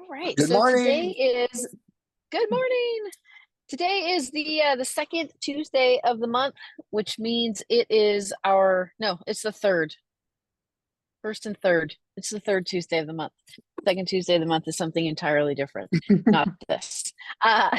All right. Good So today morning. is good morning. Today is the second Tuesday of the month, which means it is our no, it's the third, first and third. It's the third Tuesday of the month. Second Tuesday of the month is something entirely different, not this. Uh,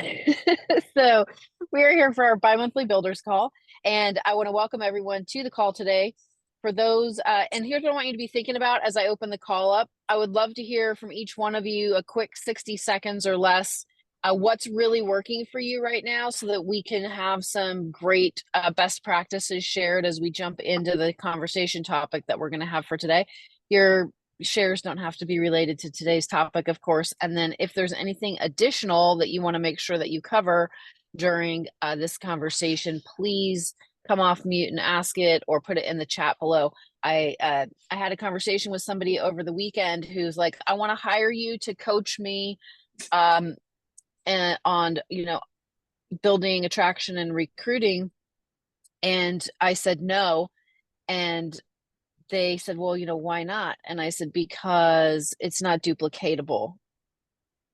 so we are here for our bi-monthly builders call, and I want to welcome everyone to the call today. For those, and here's what I want you to be thinking about as I open the call up. I would love to hear from each one of you a quick 60 seconds or less. What's really working for you right now so that we can have some great best practices shared as we jump into the conversation topic that we're going to have for today. Your shares don't have to be related to today's topic, of course. And then if there's anything additional that you want to make sure that you cover during this conversation, please come off mute and ask it or put it in the chat below. I had a conversation with somebody over the weekend who's like, I want to hire you to coach me and on, building attraction and recruiting. And I said no. And they said, well, why not? And I said, because it's not duplicatable.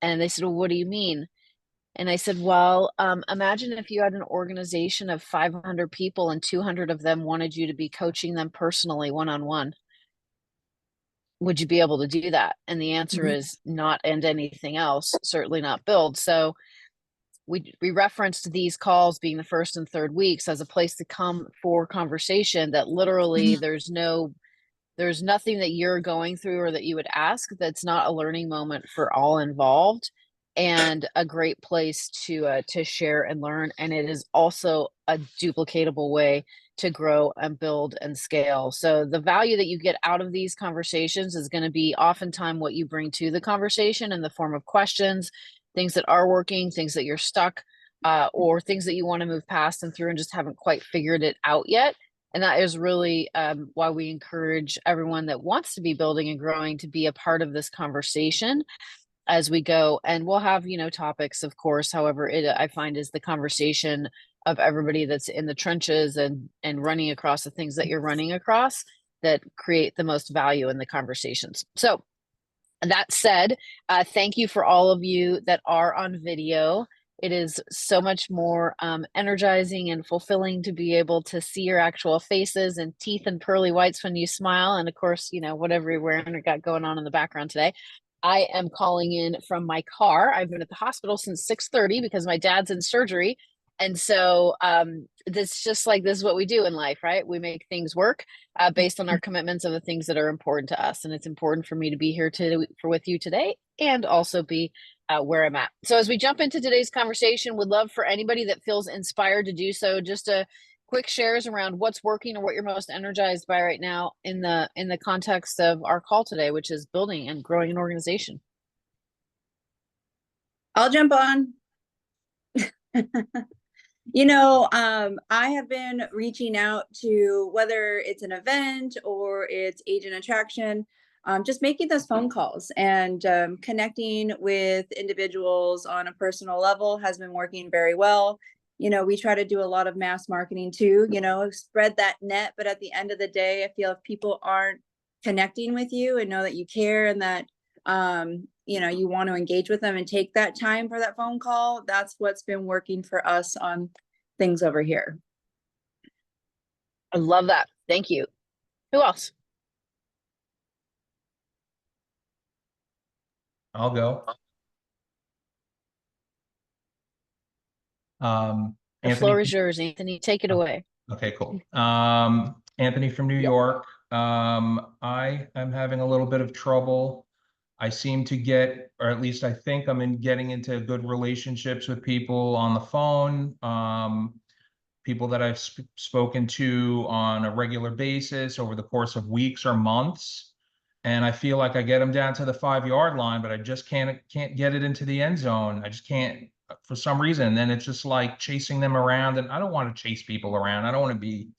And they said, well, what do you mean? And I said, well, imagine if you had an organization of 500 people and 200 of them wanted you to be coaching them personally one-on-one. Would you be able to do that? And the answer is not, and anything else, certainly not build. So we referenced these calls being the first and third weeks as a place to come for conversation that literally there's nothing that you're going through or that you would ask that's not a learning moment for all involved, and a great place to share and learn. And it is also a duplicatable way to grow and build and scale. So the value that you get out of these conversations is going to be oftentimes what you bring to the conversation in the form of questions, things that are working, things that you're stuck, or things that you want to move past and through and just haven't quite figured it out yet. And that is really why we encourage everyone that wants to be building and growing to be a part of this conversation as we go. And we'll have, topics, of course. However, I find is the conversation of everybody that's in the trenches and running across the things that you're running across that create the most value in the conversations. So that said, thank you for all of you that are on video. It is so much more energizing and fulfilling to be able to see your actual faces and teeth and pearly whites when you smile. And of course, whatever you're wearing or got going on in the background today. I am calling in from my car. I've been at the hospital since 6:30 because my dad's in surgery. And so this just like this is what we do in life, right? We make things work based on our commitments of the things that are important to us. And it's important for me to be here with you today and also be where I'm at. So as we jump into today's conversation, would love for anybody that feels inspired to do so, just a quick shares around what's working or what you're most energized by right now in the context of our call today, which is building and growing an organization. I'll jump on. I have been reaching out to, whether it's an event or it's agent attraction, just making those phone calls and connecting with individuals on a personal level has been working very well. We try to do a lot of mass marketing too, spread that net. But at the end of the day, I feel if people aren't connecting with you and know that you care and that, you want to engage with them and take that time for that phone call, that's what's been working for us on things over here. I love that. Thank you. Who else? I'll go. The floor is yours, Anthony. Take it away. Okay, cool. Anthony from New York. I am having a little bit of trouble. I seem to get, or at least I think I'm getting into good relationships with people on the phone, people that I've spoken to on a regular basis over the course of weeks or months. And I feel like I get them down to the 5-yard line, but I just can't get it into the end zone. I just can't, for some reason. And then it's just like chasing them around, and I don't want to chase people around. I don't want to be,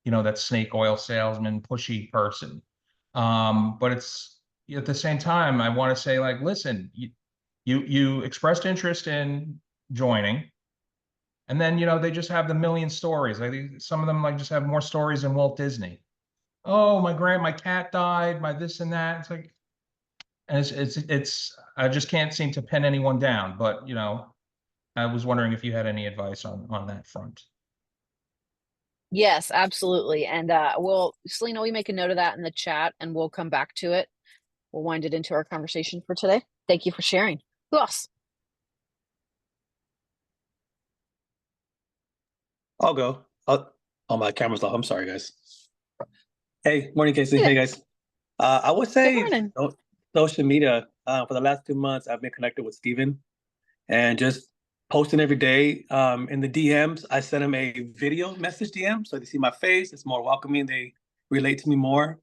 that snake oil salesman, pushy person. But it's at the same time, I want to say, like, listen, you expressed interest in joining, and then they just have the million stories. I think some of them just have more stories than Walt Disney. Oh, my cat died, my this and that. It's like, and it's I just can't seem to pin anyone down, but you know, I was wondering if you had any advice on that front. Yes, absolutely. And Selena, we make a note of that in the chat and we'll come back to it. We'll wind it into our conversation for today. Thank you for sharing. Who else? I'll go. Oh, my camera's off. I'm sorry, guys. Hey, morning, Casey. Hey, guys. I would Good say morning. social media. For the last 2 months, I've been connected with Steven and just posting every day. In the DMs, I send them a video message DM so they see my face. It's more welcoming. They relate to me more.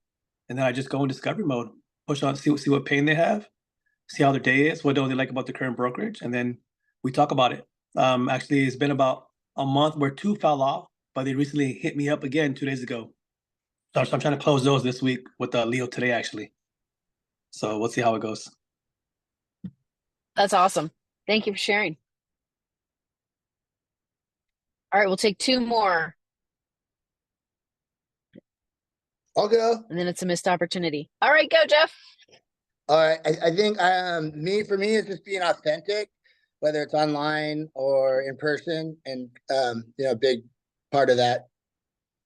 And then I just go in discovery mode, push on, see what pain they have, see how their day is, what don't they like about the current brokerage, and then we talk about it. Actually, it's been about a month where two fell off, but they recently hit me up again 2 days ago. So I'm trying to close those this week with Leo today, actually. So we'll see how it goes. That's awesome. Thank you for sharing. All right, we'll take two more I'll go. and then it's a missed opportunity. All right, go, Jeff. All right. I think for me, it's just being authentic, whether it's online or in person. And a big part of that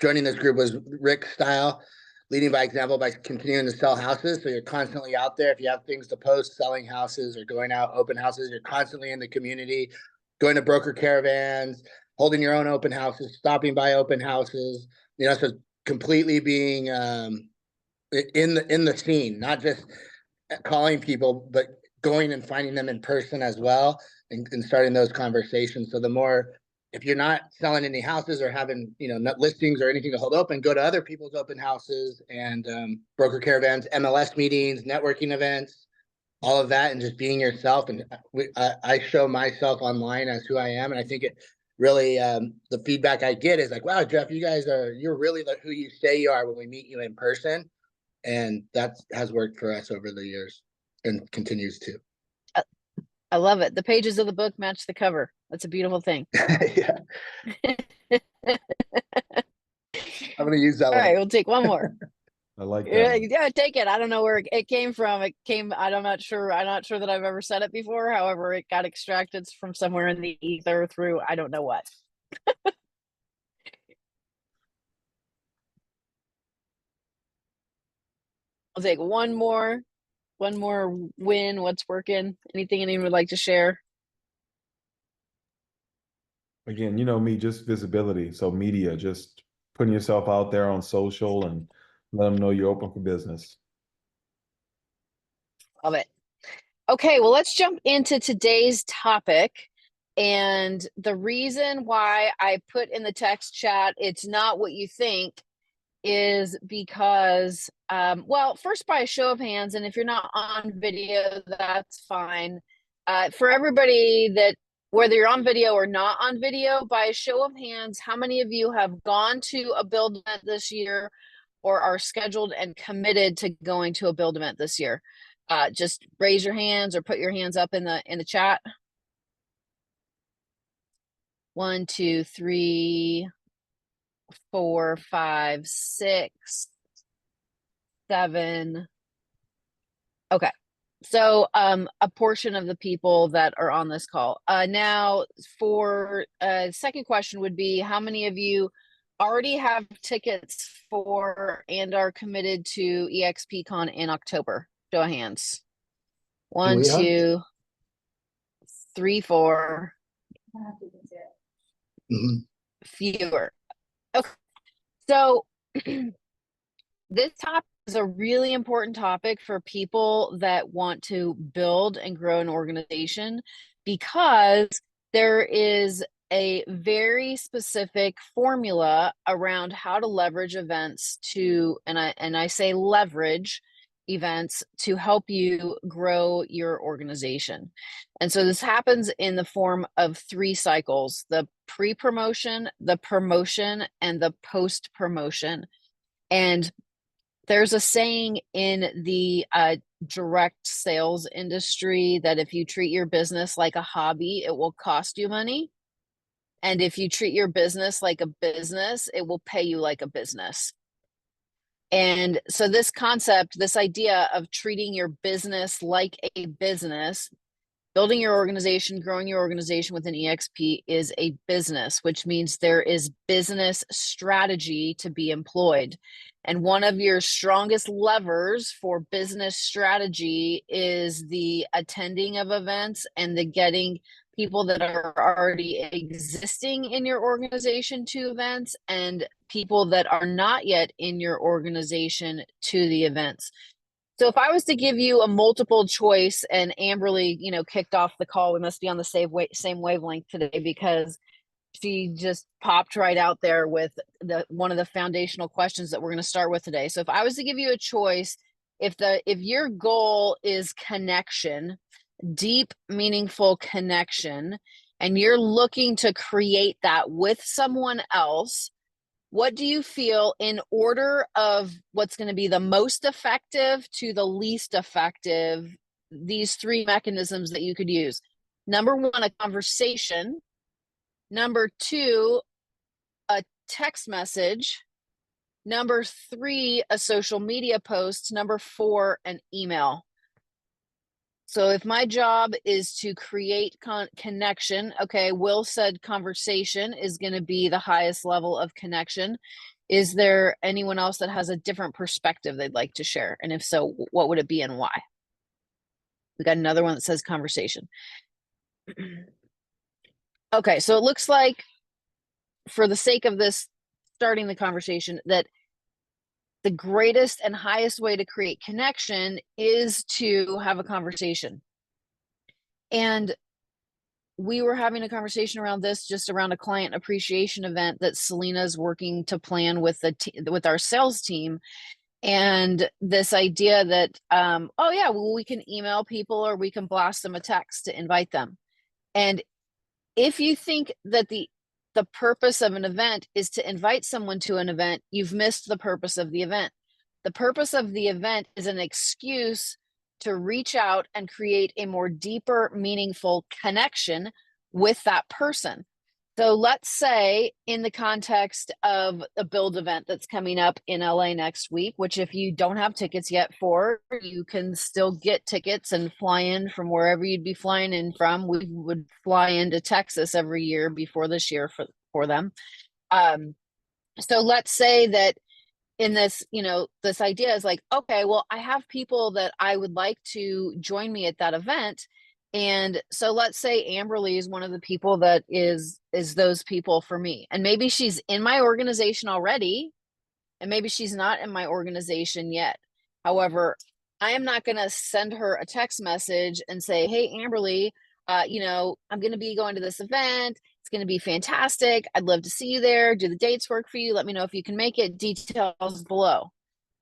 joining this group was Rick's style, leading by example by continuing to sell houses. So you're constantly out there. If you have things to post, selling houses or going out open houses, you're constantly in the community, going to broker caravans, holding your own open houses, stopping by open houses. So completely being in the scene, not just calling people, but going and finding them in person as well, and starting those conversations. So the more, if you're not selling any houses or having not listings or anything to hold open, go to other people's open houses and broker caravans, MLS meetings, networking events, all of that, and just being yourself. And I show myself online as who I am, and I think it really the feedback I get is like, wow, Jeff, you're really who you say you are when we meet you in person. And that has worked for us over the years and continues to. I love it. The pages of the book match the cover. That's a beautiful thing. Yeah. I'm going to use that All one. right, we'll take one more. I like that. Yeah, take it. I don't know where it came from. I'm not sure that I've ever said it before. However, it got extracted from somewhere in the ether through I don't know what. I'll take one more win. What's working? Anything anyone would like to share? Again, me, just visibility. So media, just putting yourself out there on social and let them know you're open for business. Love it. Okay, well, let's jump into today's topic. And the reason why I put in the text chat, it's not what you think, is because, well, first by a show of hands, and if you're not on video, that's fine. For everybody that, whether you're on video or not on video, by a show of hands, how many of you have gone to a build event this year or are scheduled and committed to going to a build event this year? Just raise your hands or put your hands up in the chat. 1, 2, 3, 4, 5, 6, 7. Okay. So a portion of the people that are on this call. Now for second question would be, how many of you already have tickets for and are committed to EXPCon in October? Show of hands. 1, 2, 3, 4. Mm-hmm. Fewer. Okay. So this topic is a really important topic for people that want to build and grow an organization, because there is a very specific formula around how to leverage events to, and I say leverage events to help you grow your organization. And so this happens in the form of 3 cycles: the pre-promotion, the promotion, and the post-promotion. And there's a saying in the direct sales industry that if you treat your business like a hobby, it will cost you money. And if you treat your business like a business, it will pay you like a business. And so this concept, this idea of treating your business like a business, building your organization, growing your organization with an EXP is a business, which means there is business strategy to be employed. And one of your strongest levers for business strategy is the attending of events and the getting people that are already existing in your organization to events and people that are not yet in your organization to the events. So if I was to give you a multiple choice, and Amberly, kicked off the call, we must be on the same wavelength today because she just popped right out there with one of the foundational questions that we're going to start with today. So if I was to give you a choice, if your goal is connection, deep, meaningful connection, and you're looking to create that with someone else, what do you feel in order of what's going to be the most effective to the least effective, these three mechanisms that you could use? Number one, a conversation. Number two, a text message. Number three, a social media post. Number four, an email. So if my job is to create connection, okay, Will said conversation is going to be the highest level of connection. Is there anyone else that has a different perspective they'd like to share? And if so, what would it be and why? We got another one that says conversation. Okay, so it looks like, for the sake of this, starting the conversation, that the greatest and highest way to create connection is to have a conversation. And we were having a conversation around this, just around a client appreciation event that Selena's working to plan with with our sales team. And this idea that, oh yeah, well, we can email people or we can blast them a text to invite them. And if you think that the purpose of an event is to invite someone to an event, you've missed the purpose of the event. The purpose of the event is an excuse to reach out and create a more deeper, meaningful connection with that person. So let's say, in the context of a build event that's coming up in LA next week, which if you don't have tickets yet for, you can still get tickets and fly in from wherever you'd be flying in from. We would fly into Texas every year before this year for them. So let's say that in this, this idea is like, okay, well, I have people that I would like to join me at that event. And so let's say Amberly is one of the people that is those people for me. And maybe she's in my organization already, and maybe she's not in my organization yet. However, I am not going to send her a text message and say, hey, Amberly, I'm going to be going to this event. It's going to be fantastic. I'd love to see you there. Do the dates work for you? Let me know if you can make it. Details below.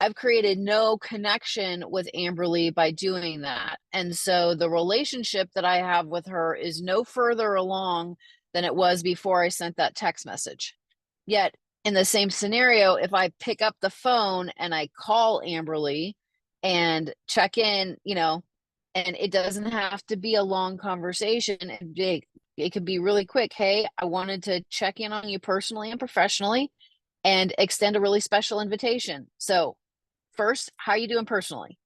I've created no connection with Amberly by doing that. And so the relationship that I have with her is no further along than it was before I sent that text message. Yet in the same scenario, if I pick up the phone and I call Amberly and check in, and it doesn't have to be a long conversation. It could be really quick. Hey, I wanted to check in on you personally and professionally and extend a really special invitation. So first, how are you doing personally?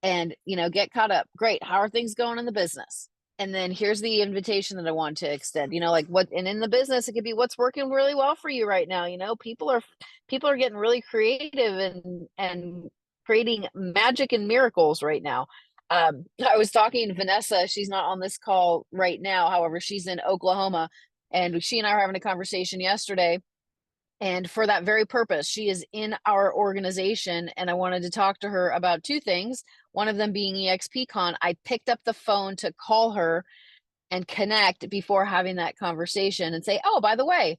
And, get caught up. Great. How are things going in the business? And then here's the invitation that I want to extend, like what, and in the business, it could be what's working really well for you right now. People are getting really creative and creating magic and miracles right now. I was talking to Vanessa. She's not on this call right now. However, she's in Oklahoma, and she and I were having a conversation yesterday. And for that very purpose, she is in our organization. And I wanted to talk to her about two things. One of them being EXPCon. I picked up the phone to call her and connect before having that conversation and say, oh, by the way,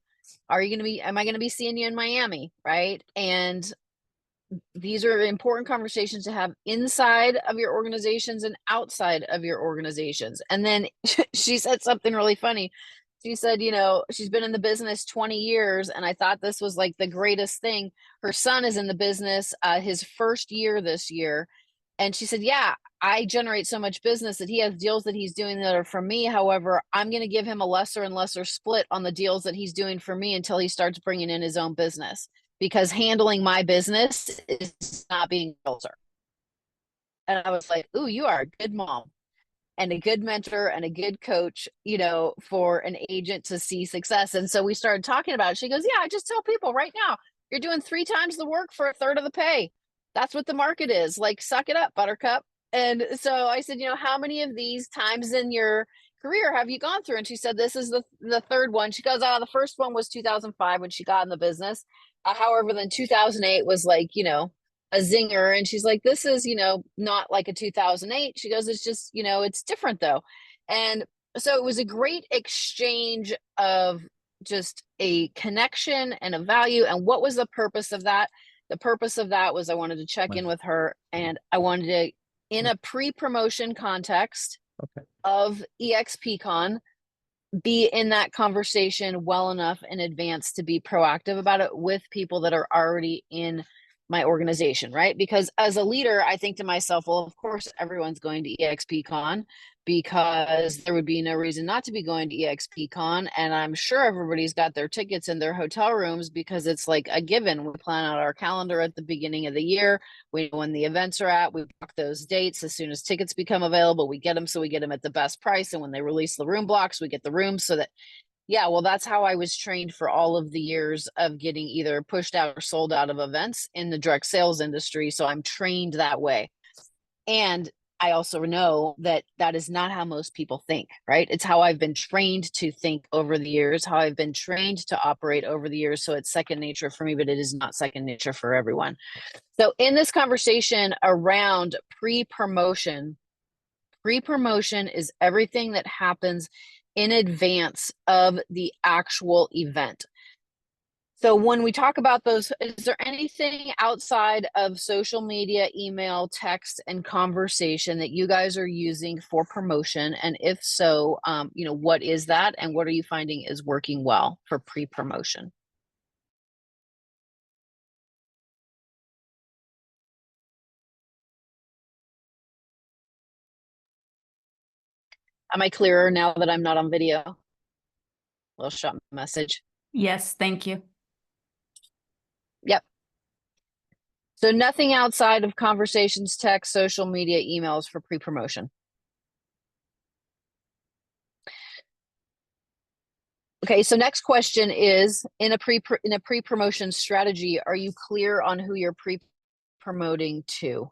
am I going to be seeing you in Miami? Right. And these are important conversations to have inside of your organizations and outside of your organizations. And then she said something really funny. She said, she's been in the business 20 years. And I thought this was like the greatest thing. Her son is in the business, his first year this year. And she said, yeah, I generate so much business that he has deals that he's doing that are for me. However, I'm going to give him a lesser and lesser split on the deals that he's doing for me until he starts bringing in his own business. because handling my business is not being a realtor. And I was like, ooh, you are a good mom and a good mentor and a good coach, you know, for an agent to see success. And so we started talking about it. She goes, yeah, I just tell people right now, you're doing 3 times the work for a third of the pay. That's what the market is. Like, suck it up, buttercup. And so I said, you know, how many of these times in your career have you gone through? And she said, this is the third one. She goes, the first one was 2005 when she got in the business. However, then 2008 was like, you know, a zinger. And she's like, this is, you know, not like a 2008. She goes, it's just, you know, it's different though. And so it was a great exchange of just a connection and a value. And what was the purpose of that? The purpose of that was I wanted to check in with her, and I wanted to, in a pre-promotion context of EXPCon, be in that conversation well enough in advance to be proactive about it with people that are already in my organization, right? Because as a leader, I think to myself, well, of course, everyone's going to EXPCon because there would be no reason not to be going to EXPCon. And I'm sure everybody's got their tickets in their hotel rooms because it's like a given. We plan out our calendar at the beginning of the year. We know when the events are at. We block those dates. As soon as tickets become available, we get them. So we get them at the best price. And when they release the room blocks, we get the rooms so that, yeah, well, that's how I was trained for all of the years of getting either pushed out or sold out of events in the direct sales industry. So I'm trained that way. And I also know that that is not how most people think, right? It's how I've been trained to think over the years, how I've been trained to operate over the years. So it's second nature for me, but it is not second nature for everyone. So in this conversation around pre-promotion is everything that happens in advance of the actual event. So when we talk about those, is there anything outside of social media, email, text, and conversation that you guys are using for promotion? And if so, you know, what is that? And what are you finding is working well for pre-promotion? Am I clearer now that I'm not on video? Little short message. Yes, thank you. Yep. So nothing outside of conversations, text, social media, emails for pre-promotion. Okay, so next question is, in a pre-promotion strategy, are you clear on who you're pre-promoting to?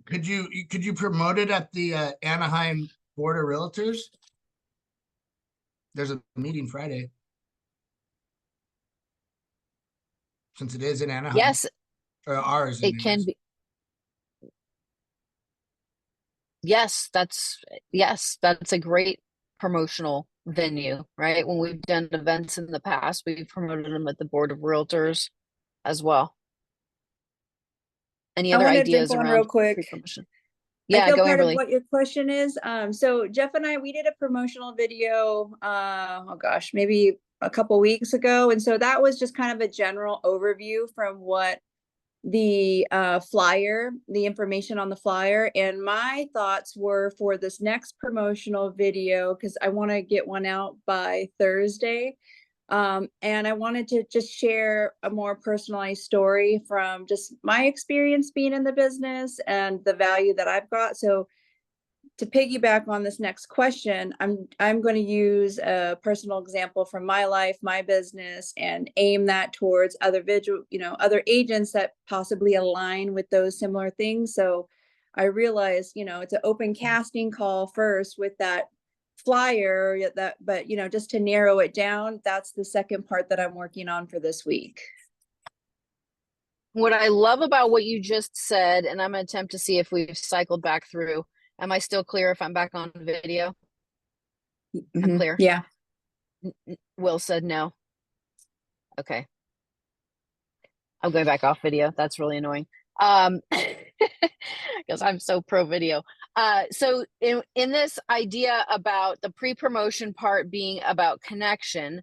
Could you promote it at the Anaheim Board of Realtors? There's a meeting Friday. Since it is in Anaheim. Yes, or ours. it can be. Yes, that's a great promotional venue, right? When we've done events in the past, we've promoted them at the Board of Realtors as well. Any other ideas jump on around real quick. pre-promotion? I Yeah, feel go part of Amberly. what your question is. So Jeff and I, we did a promotional video, oh gosh, maybe a couple weeks ago. And so that was just kind of a general overview from what the flyer, the information on the flyer. And my thoughts were for this next promotional video, because I want to get one out by Thursday. And I wanted to just share a more personalized story from just my experience being in the business and the value that I've got. So to piggyback on this next question, I'm going to use a personal example from my life, my business, and aim that towards other other agents that possibly align with those similar things. So I realized, it's an open casting call first with that flyer but just to narrow it down, that's the second part that I'm working on for this week. What I love about what you just said, and I'm going to attempt to see if we've cycled back through. Am I still clear if I'm back on video? I'm clear. Yeah. Will said no. Okay. I'm going back off video. That's really annoying. Because I'm so pro video. So in this idea about the pre-promotion part being about connection,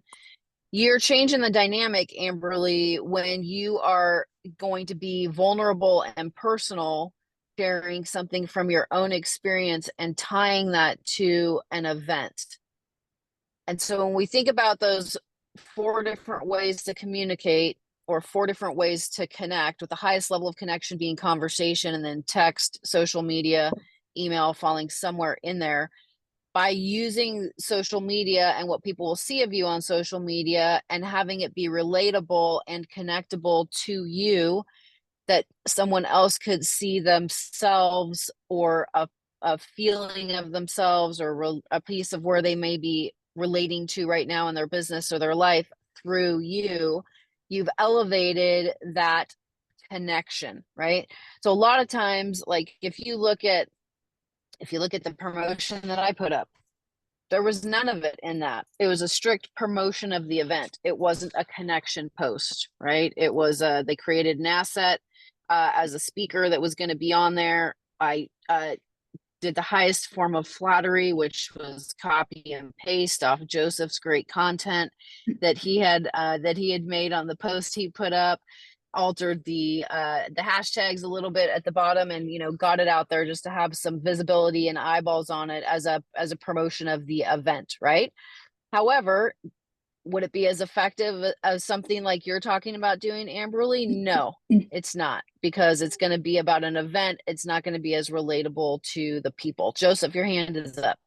you're changing the dynamic, Amberly, when you are going to be vulnerable and personal, sharing something from your own experience and tying that to an event. And so when we think about those 4 different ways to communicate, or 4 different ways to connect, with the highest level of connection being conversation, and then text, social media, email falling somewhere in there, by using social media and what people will see of you on social media and having it be relatable and connectable to you, that someone else could see themselves, or a feeling of themselves, or a piece of where they may be relating to right now in their business or their life through you, you've elevated that connection, right? So a lot of times, like if you look at the promotion that I put up, there was none of it in that. It was a strict promotion of the event. It wasn't a connection post, right? It was they created an asset as a speaker that was going to be on there. I did the highest form of flattery, which was copy and paste off Joseph's great content that he had made on the post he put up, altered the hashtags a little bit at the bottom, and got it out there just to have some visibility and eyeballs on it as a promotion of the event, right? However, would it be as effective as something like you're talking about doing, Amberly? No, it's not, because it's going to be about an event. It's not going to be as relatable to the people. Joseph, your hand is up.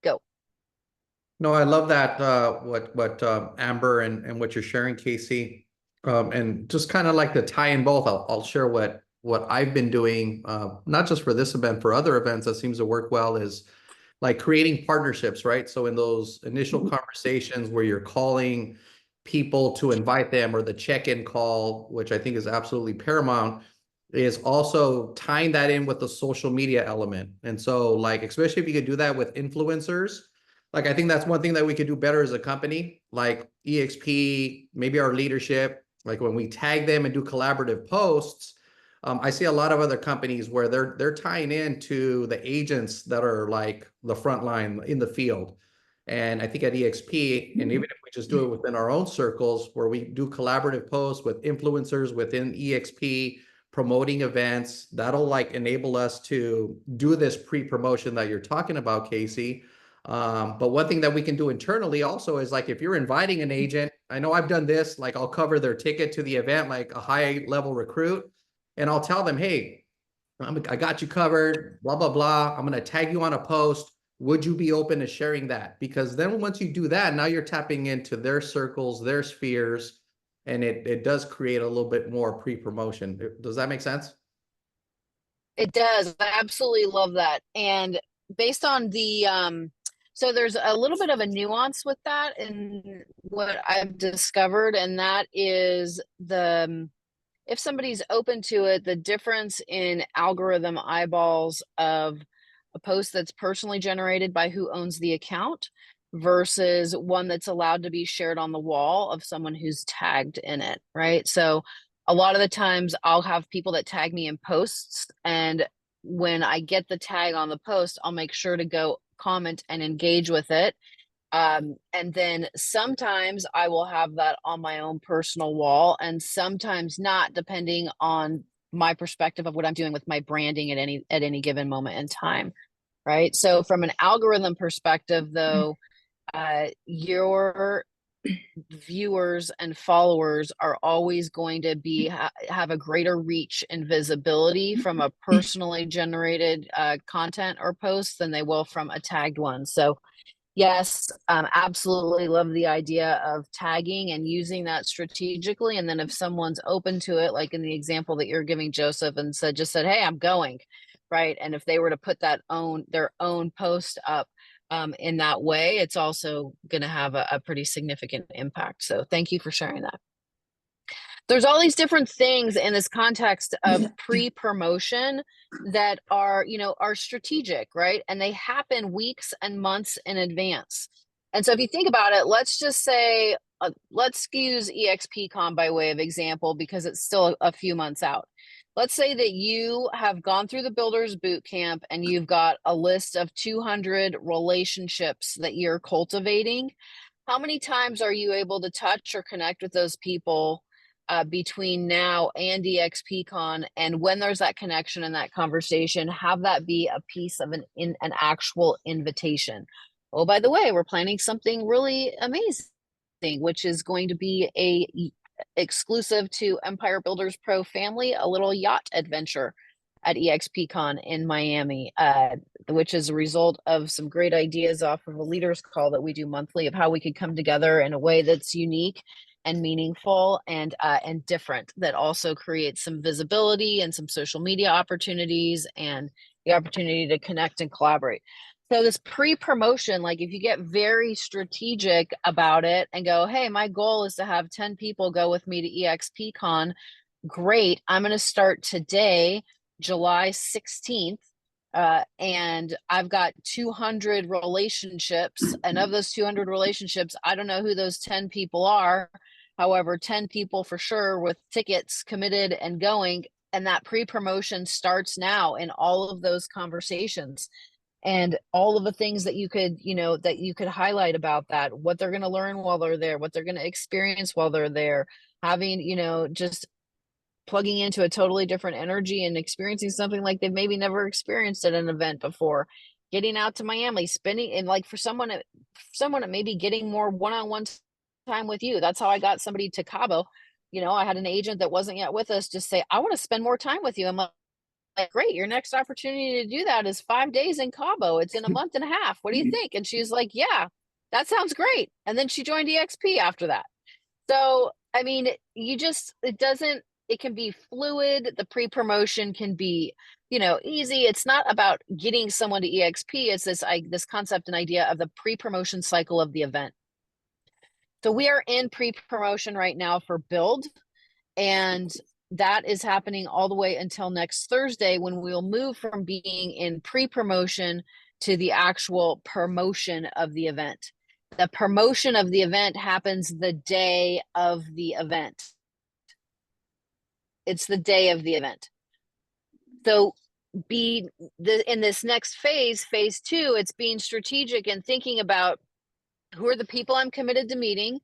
Go. No, I love that, what Amber and what you're sharing, Casey. And just kind of like to tie in both, I'll share what I've been doing, not just for this event, for other events that seems to work well, is like creating partnerships, right? So in those initial conversations where you're calling people to invite them, or the check-in call, which I think is absolutely paramount, is also tying that in with the social media element. And so, like, especially if you could do that with influencers, like, I think that's one thing that we could do better as a company, like EXP, maybe our leadership, like when we tag them and do collaborative posts. I see a lot of other companies where they're tying into the agents that are like the front line in the field. And I think at EXP, and even if we just do it within our own circles, where we do collaborative posts with influencers within EXP, promoting events, that'll like enable us to do this pre-promotion that you're talking about, Casey. But one thing that we can do internally also is, like, if you're inviting an agent, I know I've done this, like I'll cover their ticket to the event, like a high level recruit. And I'll tell them, hey, I got you covered, blah, blah, blah. I'm going to tag you on a post. Would you be open to sharing that? Because then once you do that, now you're tapping into their circles, their spheres, and it does create a little bit more pre-promotion. Does that make sense? It does. I absolutely love that. And based on the so there's a little bit of a nuance with that in what I've discovered, and that is if somebody's open to it, the difference in algorithm eyeballs of a post that's personally generated by who owns the account versus one that's allowed to be shared on the wall of someone who's tagged in it, right? So a lot of the times I'll have people that tag me in posts, and when I get the tag on the post, I'll make sure to go comment and engage with it. And then sometimes I will have that on my own personal wall, and sometimes not, depending on my perspective of what I'm doing with my branding at any given moment in time. Right. So from an algorithm perspective, though, your viewers and followers are always going to be have a greater reach and visibility from a personally generated content or post than they will from a tagged one. So yes, absolutely love the idea of tagging and using that strategically. And then if someone's open to it, like in the example that you're giving, Joseph, and just said, hey, I'm going, right? And if they were to put their own post up in that way, it's also going to have a pretty significant impact. So thank you for sharing that. There's all these different things in this context of pre-promotion that are strategic, right? And they happen weeks and months in advance. And so if you think about it, let's just say, let's use EXPCon by way of example, because it's still a few months out. Let's say that you have gone through the Builders Boot Camp and you've got a list of 200 relationships that you're cultivating. How many times are you able to touch or connect with those people between now and EXPCon? And when there's that connection and that conversation, have that be a piece of an actual invitation, oh, by the way, we're planning something really amazing, which is going to be exclusive to Empire Builders Pro family, a little yacht adventure at EXPCon in Miami, which is a result of some great ideas off of a leaders call that we do monthly of how we could come together in a way that's unique and meaningful and different, that also creates some visibility and some social media opportunities and the opportunity to connect and collaborate. So this pre-promotion, like if you get very strategic about it and go, hey, my goal is to have 10 people go with me to EXPCon, great. I'm going to start today, July 16th. And I've got 200 relationships. And of those 200 relationships, I don't know who those 10 people are. However, 10 people for sure with tickets committed and going. And that pre-promotion starts now in all of those conversations. And all of the things that you could, that you could highlight about that, what they're going to learn while they're there, what they're going to experience while they're there, having, just plugging into a totally different energy and experiencing something like they've maybe never experienced at an event before, getting out to Miami, spending, and like for someone maybe getting more one-on-one time with you. That's how I got somebody to Cabo. I had an agent that wasn't yet with us just say, I want to spend more time with you. I'm like, great, your next opportunity to do that is 5 days in Cabo. It's in a month and a half. What do you think? And she's like, yeah, that sounds great. And then she joined EXP after that. So, I mean, it can be fluid. The pre-promotion can be, easy. It's not about getting someone to EXP. It's this concept and idea of the pre-promotion cycle of the event. So we are in pre-promotion right now for Build, and that is happening all the way until next Thursday, when we'll move from being in pre-promotion to the actual promotion of the event. The promotion of the event happens the day of the event. It's the day of the event. So in this next phase 2, it's being strategic and thinking about who are the people I'm committed to meeting,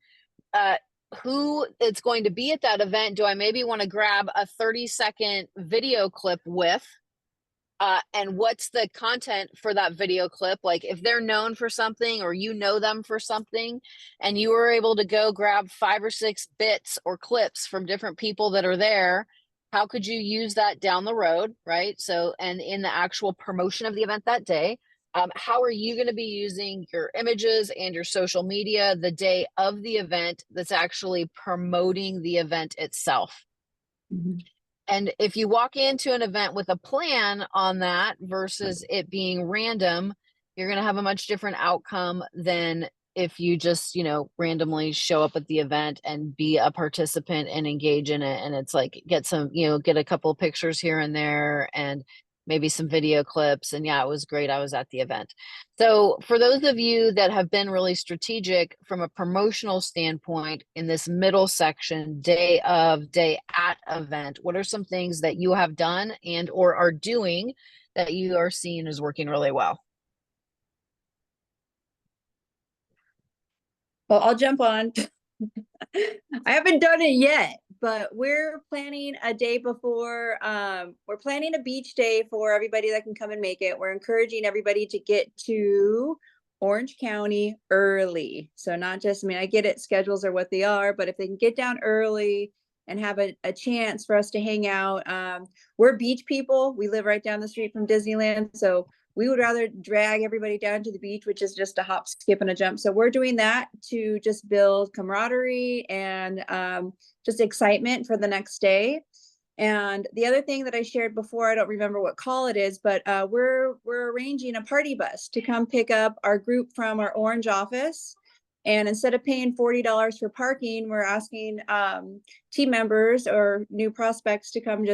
who it's going to be at that event. Do I maybe want to grab a 30-second video clip with, and what's the content for that video clip? Like if they're known for something or them for something, and you were able to go grab 5 or 6 bits or clips from different people that are there, how could you use that down the road, right? So, and in the actual promotion of the event that day, how are you going to be using your images and your social media the day of the event that's actually promoting the event itself? Mm-hmm. And if you walk into an event with a plan on that versus it being random, you're going to have a much different outcome than if you just, randomly show up at the event and be a participant and engage in it. And it's like, get a couple of pictures here and there and maybe some video clips. And yeah, it was great. I was at the event. So for those of you that have been really strategic from a promotional standpoint in this middle section, day at event, what are some things that you have done and or are doing that you are seeing is working really well? Well, I'll jump on. I haven't done it yet, but we're planning a day before. We're planning a beach day for everybody that can come and make it. We're encouraging everybody to get to Orange County early. So not just, I get it, schedules are what they are, but if they can get down early and have a chance for us to hang out. We're beach people. We live right down the street from Disneyland. So we would rather drag everybody down to the beach, which is just a hop, skip, and a jump. So we're doing that to just build camaraderie and just excitement for the next day. And the other thing that I shared before, I don't remember what call it is, but we're arranging a party bus to come pick up our group from our Orange office. And instead of paying $40 for parking, we're asking team members or new prospects to come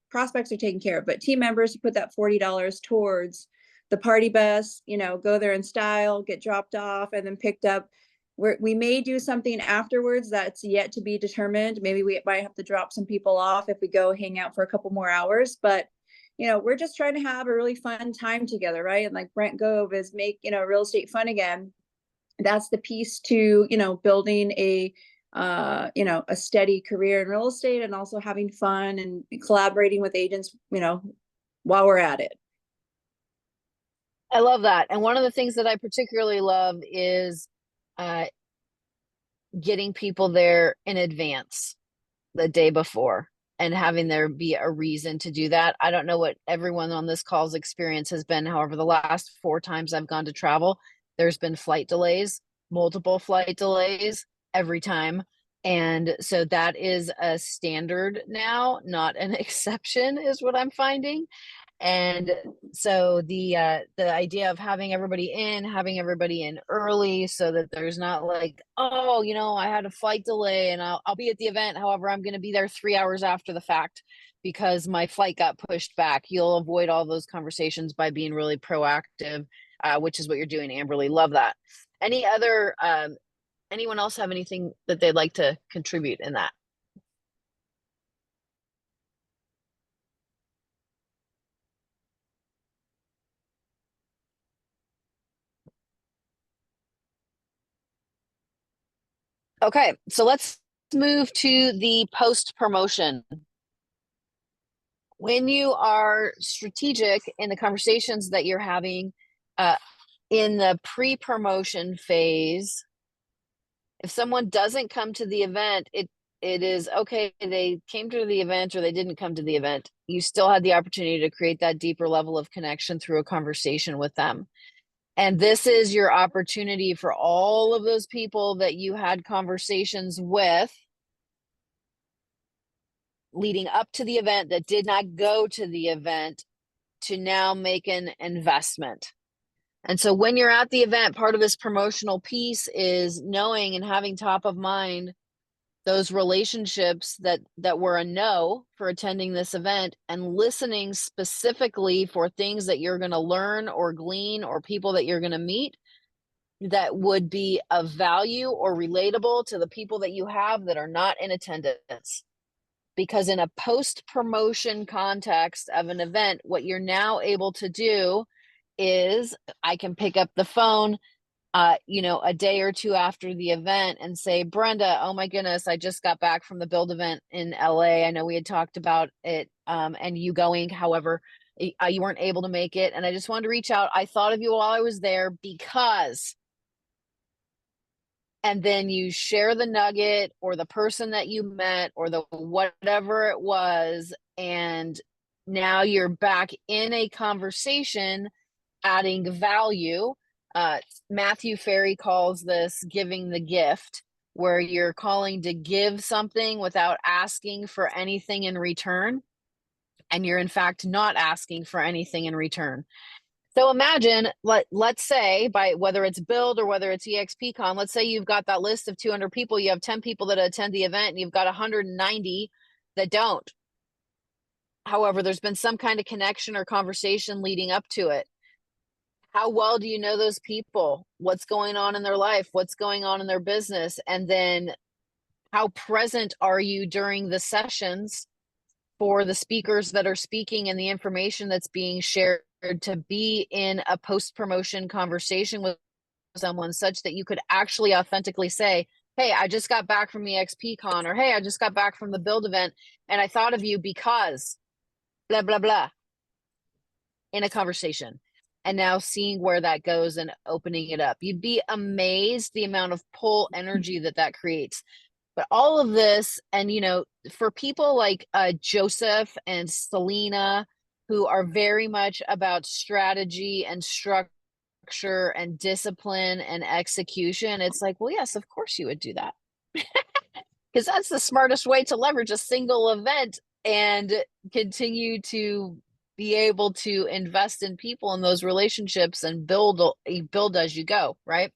prospects are taken care of, but team members to put that $40 towards the party bus, go there in style, get dropped off and then picked up. We may do something afterwards that's yet to be determined. Maybe we might have to drop some people off if we go hang out for a couple more hours, but we're just trying to have a really fun time together, right? And like Brent Gove is make, real estate fun again. That's the piece to, building a steady career in real estate and also having fun and collaborating with agents, while we're at it. I love that. And one of the things that I particularly love is uh, getting people there in advance the day before and having there be a reason to do that. I don't know what everyone on this call's experience has been. However, the last 4 times I've gone to travel, there's been flight delays, multiple flight delays every time. And so that is a standard now, not an exception, is what I'm finding. And so the idea of having everybody in early so that there's not like, oh, you know, I had a flight delay and I'll be at the event, however I'm going to be there 3 hours after the fact because my flight got pushed back. You'll avoid all those conversations by being really proactive, which is what you're doing, Amberly. Love that. Any other anyone else have anything that they'd like to contribute in that? Okay, so let's move to the post promotion. When you are strategic in the conversations that you're having in the pre-promotion phase, if someone doesn't come to the event, it is okay, they came to the event or they didn't come to the event. You still had the opportunity to create that deeper level of connection through a conversation with them. And this is your opportunity for all of those people that you had conversations with leading up to the event that did not go to the event to now make an investment. And so when you're at the event, part of this promotional piece is knowing and having top of mind those relationships that were a no for attending this event and listening specifically for things that you're going to learn or glean or people that you're going to meet that would be of value or relatable to the people that you have that are not in attendance. Because in a post-promotion context of an event, what you're now able to do is I can pick up the phone, you know, a day or two after the event and say, Brenda, oh my goodness, I just got back from the Build event in LA. I know we had talked about it and you going, however, you weren't able to make it. And I just wanted to reach out. I thought of you while I was there because, and then you share the nugget or the person that you met or the whatever it was. And now you're back in a conversation, adding value. Matthew Ferry calls this giving the gift, where you're calling to give something without asking for anything in return. And you're in fact not asking for anything in return. So imagine, let's say by whether it's Build or whether it's EXPCon, let's say you've got that list of 200 people, you have 10 people that attend the event and you've got 190 that don't. However, there's been some kind of connection or conversation leading up to it. How well do you know those people? What's going on in their life? What's going on in their business? And then how present are you during the sessions for the speakers that are speaking and the information that's being shared to be in a post-promotion conversation with someone such that you could actually authentically say, hey, I just got back from EXPCon, or hey, I just got back from the Build event and I thought of you because blah, blah, blah in a conversation. And now seeing where that goes and opening it up. You'd be amazed the amount of pull energy that creates. But all of this, and you know, for people like Joseph and Selena, who are very much about strategy and structure and discipline and execution, it's like, well, yes, of course you would do that. Because that's the smartest way to leverage a single event and continue to be able to invest in people in those relationships and build as you go, right?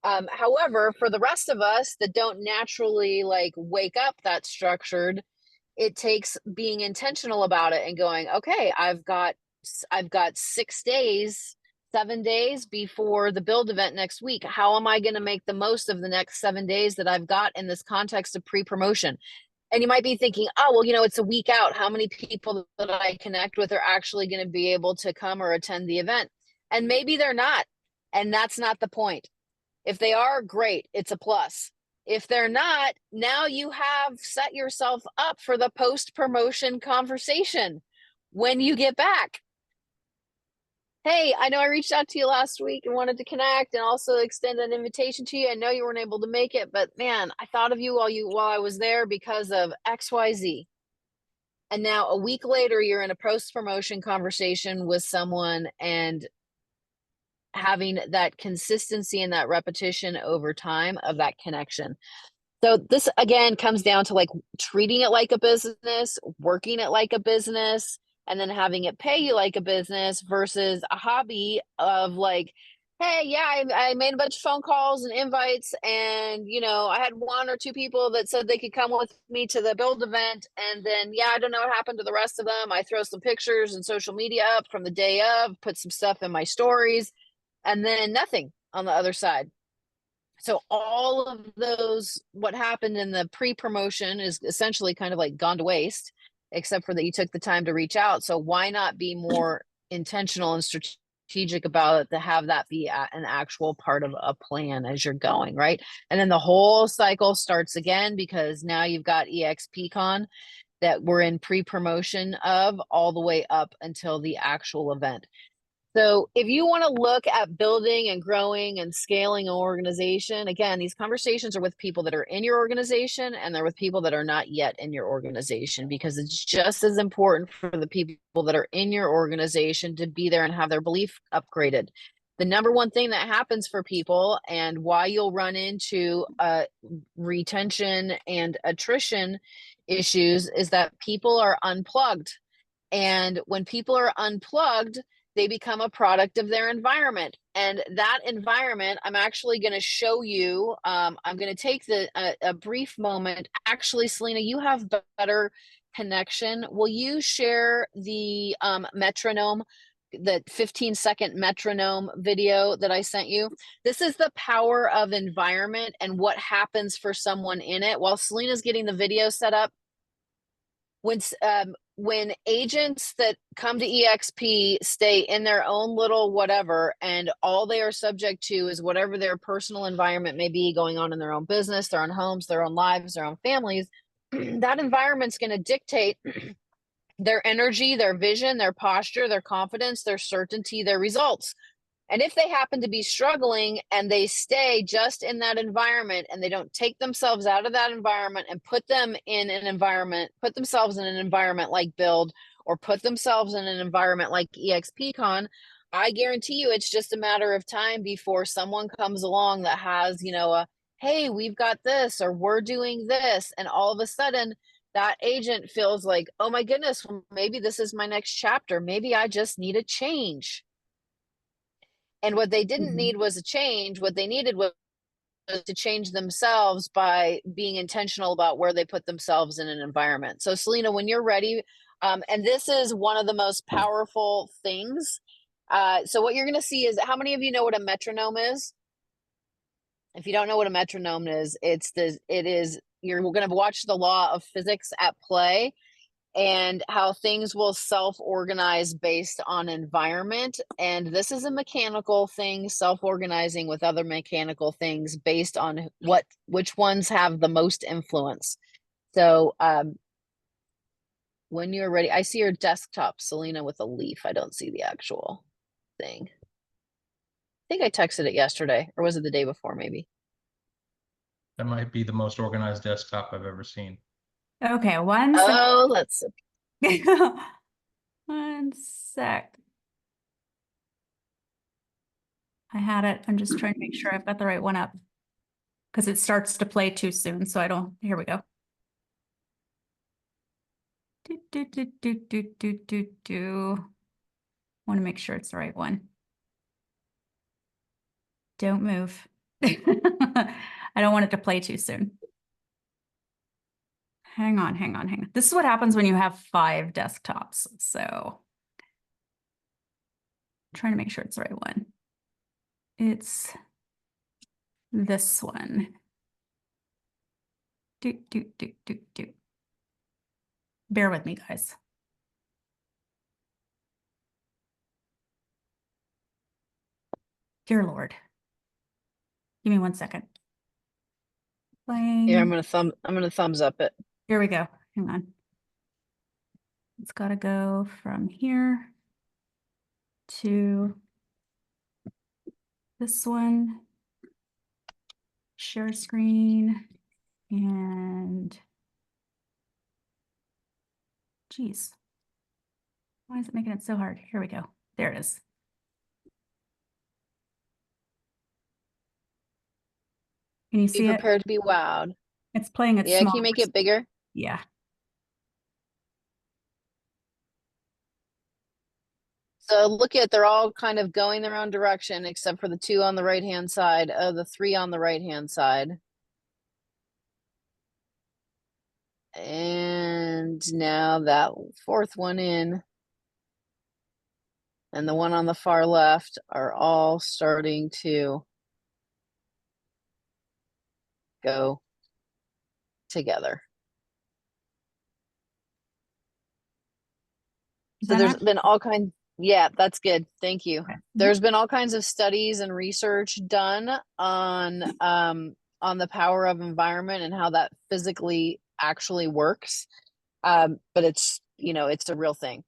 However, for the rest of us that don't naturally like wake up that structured, it takes being intentional about it and going, okay, I've got 6 days, 7 days before the Build event next week. How am I going to make the most of the next 7 days that I've got in this context of pre-promotion? And you might be thinking, oh, well, you know, it's a week out. How many people that I connect with are actually going to be able to come or attend the event? And maybe they're not. And that's not the point. If they are, great, it's a plus. If they're not, now you have set yourself up for the post-promotion conversation when you get back. Hey, I know I reached out to you last week and wanted to connect and also extend an invitation to you. I know you weren't able to make it, but man, I thought of you while I was there because of XYZ. And now a week later, you're in a post-promotion conversation with someone and having that consistency and that repetition over time of that connection. So this again comes down to like treating it like a business, working it like a business, and then having it pay you like a business versus a hobby of like, hey, yeah, I made a bunch of phone calls and invites, and I had one or two people that said they could come with me to the build event, and then yeah, I don't know what happened to the rest of them. I throw some pictures and social media up from the day of, put some stuff in my stories, and then nothing on the other side. So all of those, what happened in the pre-promotion is essentially kind of like gone to waste, except for that you took the time to reach out. So why not be more intentional and strategic about it to have that be an actual part of a plan as you're going, right? And then the whole cycle starts again because now you've got EXPCon that we're in pre-promotion of all the way up until the actual event. So if you want to look at building and growing and scaling an organization, again, these conversations are with people that are in your organization and they're with people that are not yet in your organization, because it's just as important for the people that are in your organization to be there and have their belief upgraded. The number one thing that happens for people and why you'll run into retention and attrition issues is that people are unplugged. And when people are unplugged, they become a product of their environment. And that environment, I'm actually going to show you. I'm going to take a brief moment. Actually, Selena, you have better connection. Will you share the metronome, the 15-second metronome video that I sent you? This is the power of environment and what happens for someone in it. While Selena's getting the video set up, when agents that come to EXP stay in their own little whatever, and all they are subject to is whatever their personal environment may be going on in their own business, their own homes, their own lives, their own families, that environment's going to dictate their energy, their vision, their posture, their confidence, their certainty, their results. And if they happen to be struggling and they stay just in that environment and they don't take themselves out of that environment and put themselves in an environment like Build, or put themselves in an environment like EXPCon, I guarantee you it's just a matter of time before someone comes along that has, hey, we've got this, or we're doing this. And all of a sudden that agent feels like, oh my goodness, well, maybe this is my next chapter. Maybe I just need a change. And what they didn't need was a change. What they needed was to change themselves by being intentional about where they put themselves in an environment. So Selena, when you're ready, and this is one of the most powerful things. So what you're going to see is, how many of you know what a metronome is? If you don't know what a metronome is, you're going to watch the law of physics at play, and how things will self-organize based on environment. And this is a mechanical thing, self-organizing with other mechanical things based on which ones have the most influence. So when you're ready, I see your desktop, Selena, with a leaf. I don't see the actual thing. I think I texted it yesterday, or was it the day before, maybe? That might be the most organized desktop I've ever seen. Okay, one sec. Oh, let's see. 1 sec. I had it. I'm just trying to make sure I've got the right one up, because it starts to play too soon. So I don't. Here we go. Want to make sure it's the right one. Don't move. I don't want it to play too soon. Hang on. This is what happens when you have 5 desktops. So I'm trying to make sure it's the right one. It's this one. Bear with me, guys. Dear Lord. Give me 1 second. Playing. Yeah, I'm gonna thumbs up it. Here we go. Hang on. It's got to go from here to this one, share screen, and geez, why is it making it so hard? Here we go. There it is. Can you Be see it? prepared to be wowed. It's playing it Yeah, small. can you make it bigger? Yeah. So look at, they're all kind of going their own direction, except for the two on the right-hand side, the three on the right-hand side. And now that fourth one in and the one on the far left are all starting to go together. So there's been all kinds. Yeah, that's good. Thank you. Okay. There's been all kinds of studies and research done on the power of environment and how that physically actually works. But it's, you know, it's a real thing.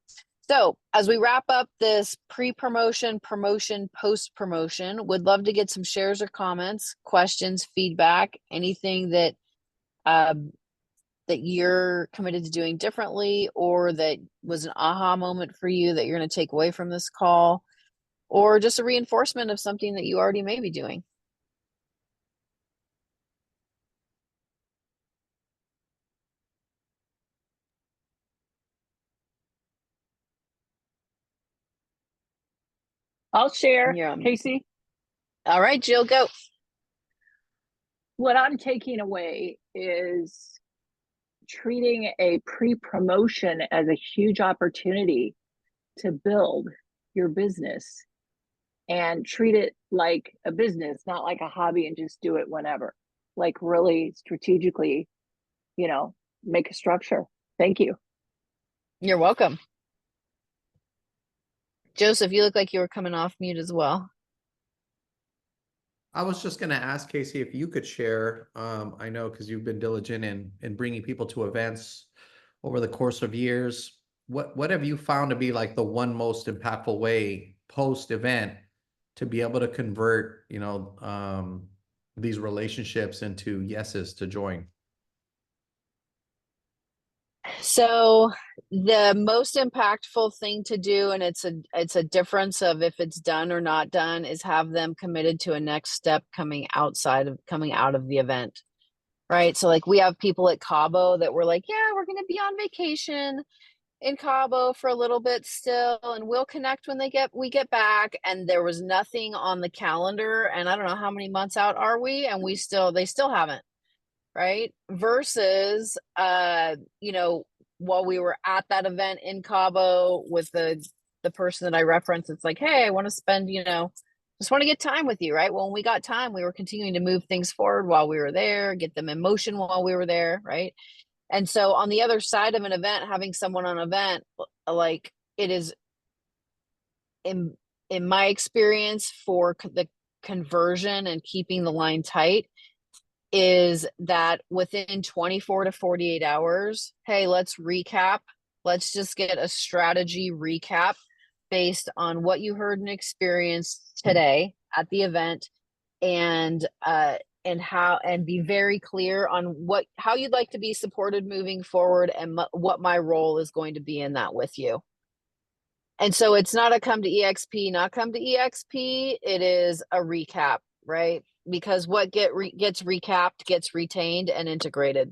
So as we wrap up this pre-promotion, promotion, post-promotion, would love to get some shares or comments, questions, feedback, anything that that you're committed to doing differently, or that was an aha moment for you that you're going to take away from this call, or just a reinforcement of something that you already may be doing. I'll share, You're on. Casey. All right, Jill, go. What I'm taking away is treating a pre-promotion as a huge opportunity to build your business and treat it like a business, not like a hobby and just do it whenever. Like really strategically, you know, make a structure. Thank you. You're welcome. Joseph, you look like you were coming off mute as well. I was just going to ask Casey if you could share. I know because you've been diligent in bringing people to events over the course of years. What have you found to be like the one most impactful way post event to be able to convert, you know, these relationships into yeses to join? So the most impactful thing to do, and it's a difference of if it's done or not done, is have them committed to a next step coming out of the event. Right. So like we have people at Cabo that were like, yeah, we're gonna be on vacation in Cabo for a little bit still, and we'll connect when we get back. And there was nothing on the calendar, and I don't know how many months out are we, and they still haven't. Right. Versus, you know, while we were at that event in Cabo with the person that I referenced, it's like, hey, I want to spend, you know, just want to get time with you. Right. Well, when we got time, we were continuing to move things forward while we were there, get them in motion while we were there. Right. And so on the other side of an event, having someone on an event, like it is in my experience for the conversion and keeping the line tight, is that within 24 to 48 hours, hey, let's recap. Let's just get a strategy recap based on what you heard and experienced today at the event, and be very clear on how you'd like to be supported moving forward, and what my role is going to be in that with you. And so it's not a come to EXP, not come to EXP. It is a recap, right? Because what gets recapped gets retained and integrated,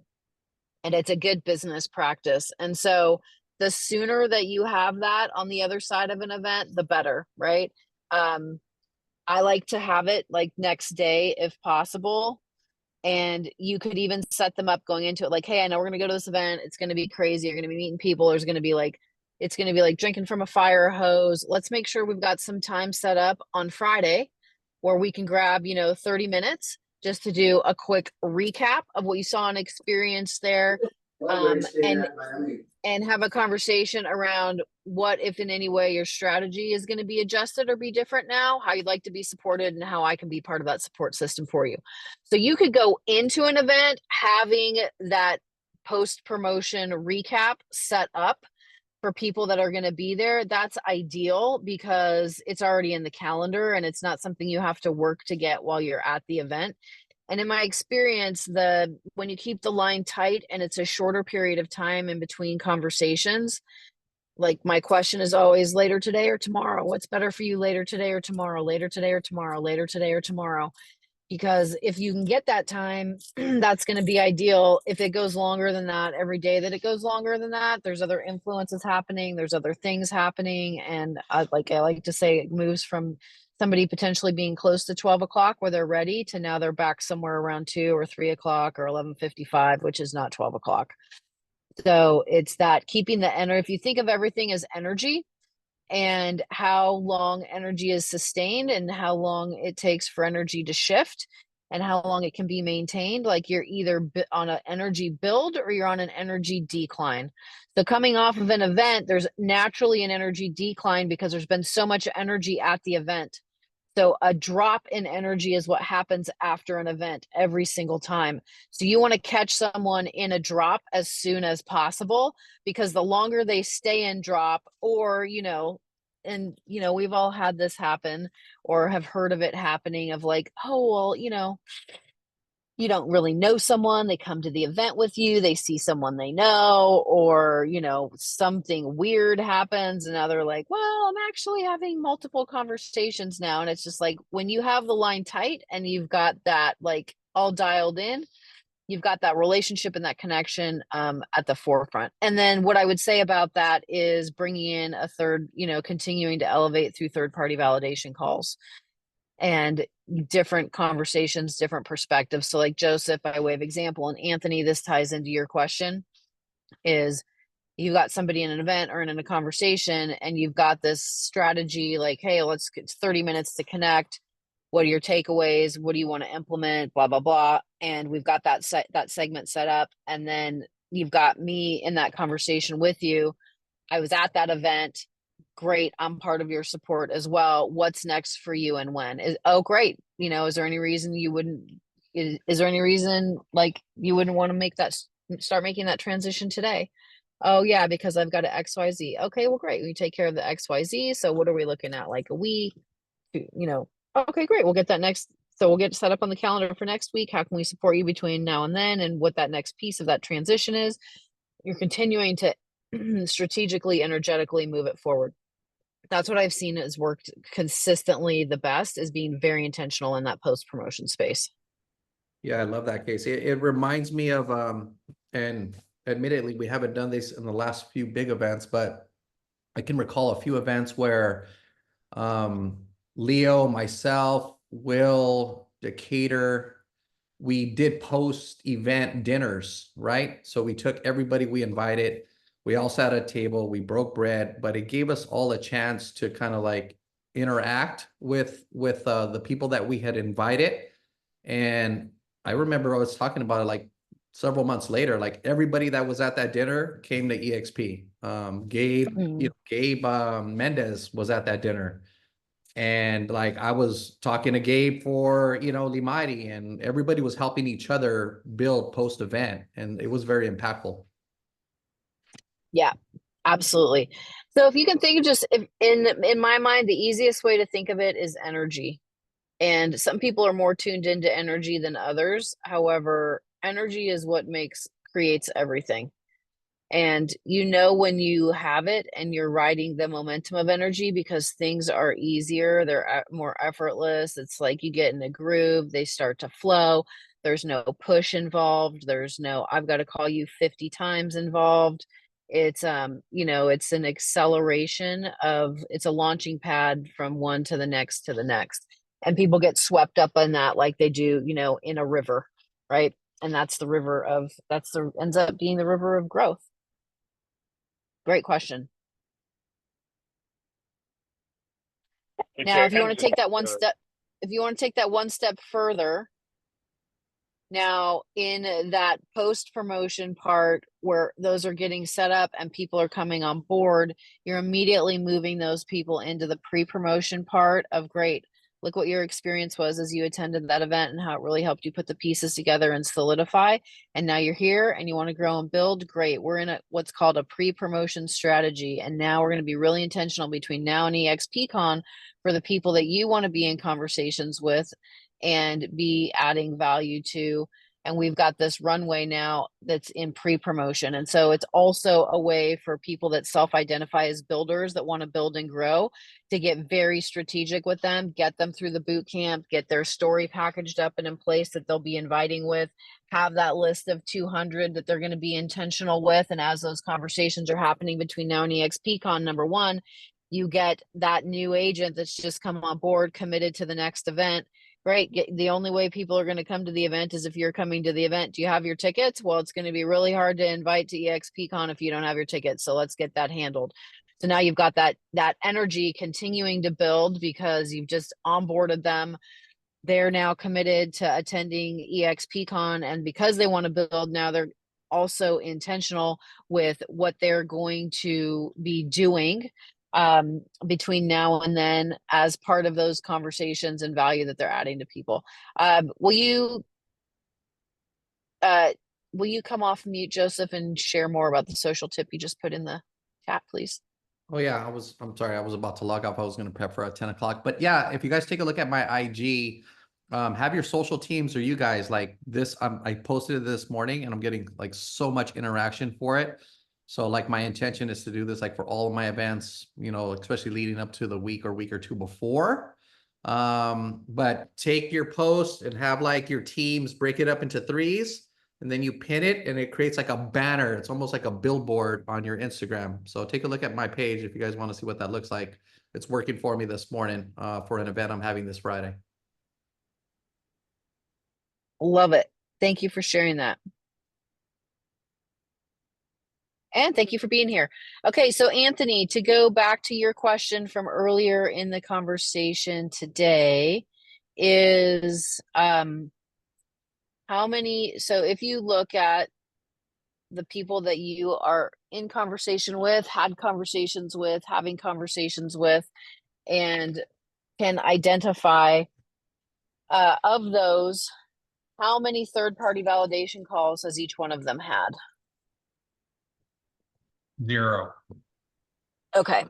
and it's a good business practice. And so the sooner that you have that on the other side of an event, the better, right? I like to have it like next day if possible. And you could even set them up going into it like, hey, I know we're going to go to this event. It's going to be crazy. You're going to be meeting people. It's going to be like drinking from a fire hose. Let's make sure we've got some time set up on Friday where we can grab, 30 minutes just to do a quick recap of what you saw and experienced there. And have a conversation around what, if in any way, your strategy is going to be adjusted or be different now, how you'd like to be supported, and how I can be part of that support system for you. So you could go into an event having that post-promotion recap set up, for people that are going to be there, that's ideal because it's already in the calendar and it's not something you have to work to get while you're at the event. And in my experience, when you keep the line tight and it's a shorter period of time in between conversations, like my question is always later today or tomorrow. What's better for you, later today or tomorrow, later today or tomorrow, later today or tomorrow? Because if you can get that time, that's going to be ideal. If it goes longer than that, every day that it goes longer than that, there's other influences happening, there's other things happening. And I like to say, it moves from somebody potentially being close to 12 o'clock where they're ready to now they're back somewhere around 2 or 3 o'clock or 11:55, which is not 12 o'clock. So it's that keeping the energy. If you think of everything as energy, and how long energy is sustained and how long it takes for energy to shift and how long it can be maintained, like you're either on an energy build or you're on an energy decline. So coming off of an event, there's naturally an energy decline because there's been so much energy at the event. So a drop in energy is what happens after an event every single time. So you want to catch someone in a drop as soon as possible, because the longer they stay in drop, or, we've all had this happen or have heard of it happening of like, oh, well, you don't really know someone, they come to the event with you, they see someone they know, or something weird happens and now they're like, well, I'm actually having multiple conversations now. And it's just like, when you have the line tight and you've got that like all dialed in, you've got that relationship and that connection at the forefront. And then what I would say about that is bringing in a third, continuing to elevate through third-party validation calls and different conversations, different perspectives. So like Joseph, by way of example, and Anthony, this ties into your question, is you got somebody in an event or in a conversation and you've got this strategy like, hey, it's 30 minutes to connect. What are your takeaways? What do you want to implement? Blah, blah, blah. And we've got that segment set up. And then you've got me in that conversation with you. I was at that event. Great. I'm part of your support as well. What's next for you and when? Great. Is there any reason you wouldn't, is there any reason like you wouldn't want to start making that transition today? Oh yeah, because I've got an XYZ. Okay, well, great. We take care of the XYZ. So what are we looking at? Like a week, okay, great. We'll get that next. So we'll get set up on the calendar for next week. How can we support you between now and then, and what that next piece of that transition is? You're continuing to strategically, energetically move it forward. That's what I've seen has worked consistently the best, is being very intentional in that post-promotion space. Yeah, I love that, Casey. It reminds me of, and admittedly, we haven't done this in the last few big events, but I can recall a few events where Leo, myself, Will, Decatur, we did post-event dinners, right? So we took everybody we invited, we all sat at a table, we broke bread, but it gave us all a chance to kind of like interact with the people that we had invited. And I remember I was talking about it like several months later, like everybody that was at that dinner came to EXP. Gabe Mendez was at that dinner. And like I was talking to Gabe for, Limairi, and everybody was helping each other build post-event. And it was very impactful. Yeah, absolutely. So if you can think of just in my mind, the easiest way to think of it is energy. And some people are more tuned into energy than others. However, energy is what creates everything. And when you have it and you're riding the momentum of energy, because things are easier, they're more effortless. It's like you get in a groove, they start to flow. There's no push involved. There's no, I've got to call you 50 times involved. It's, it's an acceleration it's a launching pad from one to the next to the next. And people get swept up in that like they do, in a river, right? And that's the river ends up being the river of growth. Great question. Now, if you want to take that one step further, now in that post-promotion part where those are getting set up and people are coming on board, you're immediately moving those people into the pre-promotion part of, great, look what your experience was as you attended that event and how it really helped you put the pieces together and solidify. And now you're here and you want to grow and build. Great. We're in what's called a pre-promotion strategy. And now we're going to be really intentional between now and EXPCon for the people that you want to be in conversations with and be adding value to. And we've got this runway now that's in pre-promotion. And so it's also a way for people that self-identify as builders that want to build and grow to get very strategic with them, get them through the boot camp, get their story packaged up and in place that they'll be inviting with, have that list of 200 that they're going to be intentional with. And as those conversations are happening between now and EXPCon, number one, you get that new agent that's just come on board, committed to the next event. Right. The only way people are going to come to the event is if you're coming to the event. Do you have your tickets? Well, it's going to be really hard to invite to EXPCon if you don't have your tickets. So let's get that handled. So now you've got that energy continuing to build because you've just onboarded them. They're now committed to attending EXPCon, and because they want to build now, they're also intentional with what they're going to be doing between now and then as part of those conversations and value that they're adding to people. Will you come off mute, Joseph, and share more about the social tip you just put in the chat, please? Oh yeah, I'm sorry, I was about to log off. I was going to prep for 10 o'clock, but yeah, if you guys take a look at my IG, have your social teams or you guys like this. I posted it this morning and I'm getting like so much interaction for it. So like my intention is to do this like for all of my events, you know, especially leading up to the week or two before. But take your post and have like your teams break it up into threes, and then you pin it and it creates like a banner. It's almost like a billboard on your Instagram. So take a look at my page if you guys want to see what that looks like. It's working for me this morning for an event I'm having this Friday. Love it. Thank you for sharing that. And thank you for being here. Okay, so Anthony, to go back to your question from earlier in the conversation today is how many, so if you look at the people that you are in conversation with, had conversations with, having conversations with, and can identify of those, how many third-party validation calls has each one of them had? 0. Okay.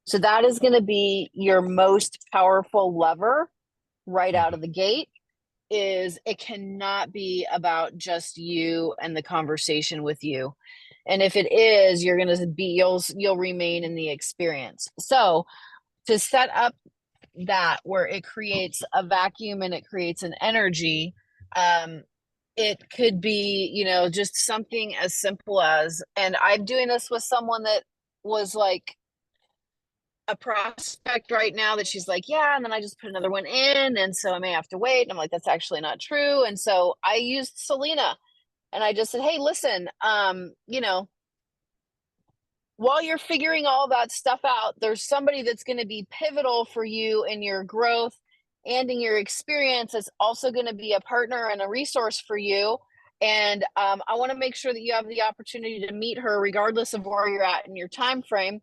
So that is going to be your most powerful lever right out of the gate. Is it cannot be about just you and the conversation with you. And if it is, you're going to be, you'll remain in the experience. So to set up that where it creates a vacuum and it creates an energy, it could be, you know, just something as simple as, and I'm doing this with someone that was like a prospect right now that she's like, yeah, and then I just put another one in, and so I may have to wait. And I'm like, that's actually not true. And so I used Selena and I just said, hey, listen, you know, while you're figuring all that stuff out, there's somebody that's going to be pivotal for you in your growth and in your experience. It's also going to be a partner and a resource for you. And I want to make sure that you have the opportunity to meet her regardless of where you're at in your time frame.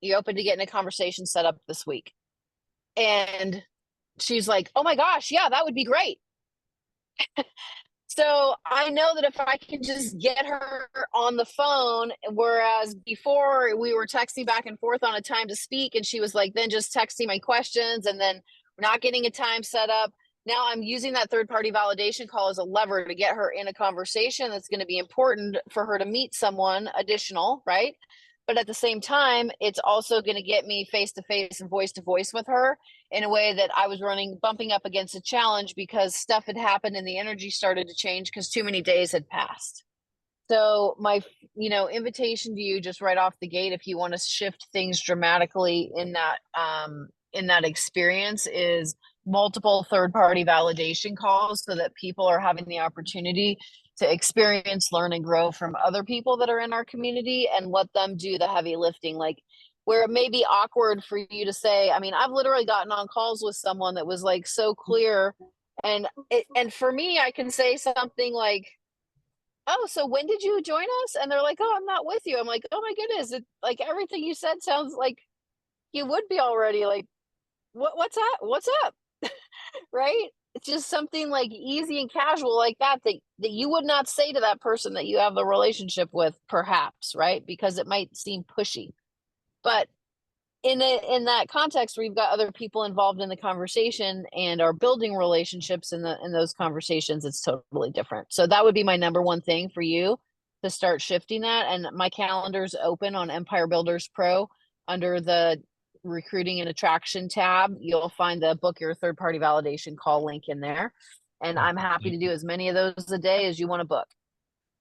You open to getting a conversation set up this week. And she's like, oh my gosh, yeah, that would be great. So I know that if I can just get her on the phone, whereas before we were texting back and forth on a time to speak, and she was like, then just texting my questions, and then we're not getting a time set up. Now I'm using that third-party validation call as a lever to get her in a conversation that's going to be important for her to meet someone additional, right? But at the same time, it's also going to get me face-to-face and voice-to-voice with her in a way that I was bumping up against a challenge because stuff had happened and the energy started to change because too many days had passed. So my, you know, invitation to you just right off the gate, if you want to shift things dramatically in that experience, is multiple third-party validation calls so that people are having the opportunity to experience, learn, and grow from other people that are in our community and let them do the heavy lifting. Like where it may be awkward for you to say, I mean, I've literally gotten on calls with someone that was like so clear. And for me, I can say something like, oh, so when did you join us? And they're like, oh, I'm not with you. I'm like, oh my goodness. Like everything you said sounds like you would be already. Like, what's up? What's up? right? It's just something like easy and casual like that that you would not say to that person that you have the relationship with, perhaps, right? Because it might seem pushy. But in that context where you've got other people involved in the conversation and are building relationships in those conversations, it's totally different. So that would be my number one thing for you to start shifting that. And my calendar's open on Empire Builders Pro under the recruiting and attraction tab. You'll find the book your third party validation call link in there. And I'm happy to do as many of those a day as you want to book.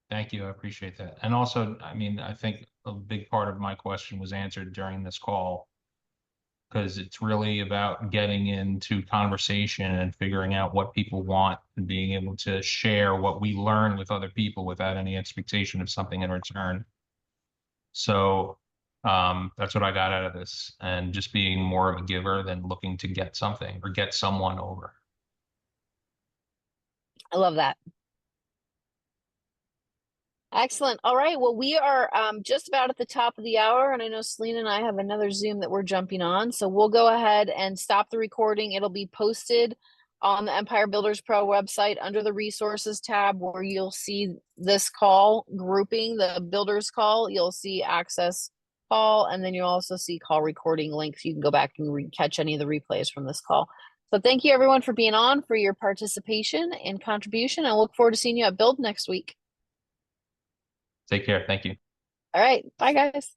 Thank you. I appreciate that. And also, I mean, I think a big part of my question was answered during this call, because it's really about getting into conversation and figuring out what people want and being able to share what we learn with other people without any expectation of something in return. So that's what I got out of this, and just being more of a giver than looking to get something or get someone over. I love that. Excellent. All right. Well, we are just about at the top of the hour, and I know Selena and I have another Zoom that we're jumping on. So we'll go ahead and stop the recording. It'll be posted on the Empire Builders Pro website under the resources tab, where you'll see this call grouping, the builders call. You'll see access call, and then you'll also see call recording links. You can go back and catch any of the replays from this call. So thank you everyone for being on, for your participation and contribution. I look forward to seeing you at Build next week. Take care. Thank you. All right. Bye, guys.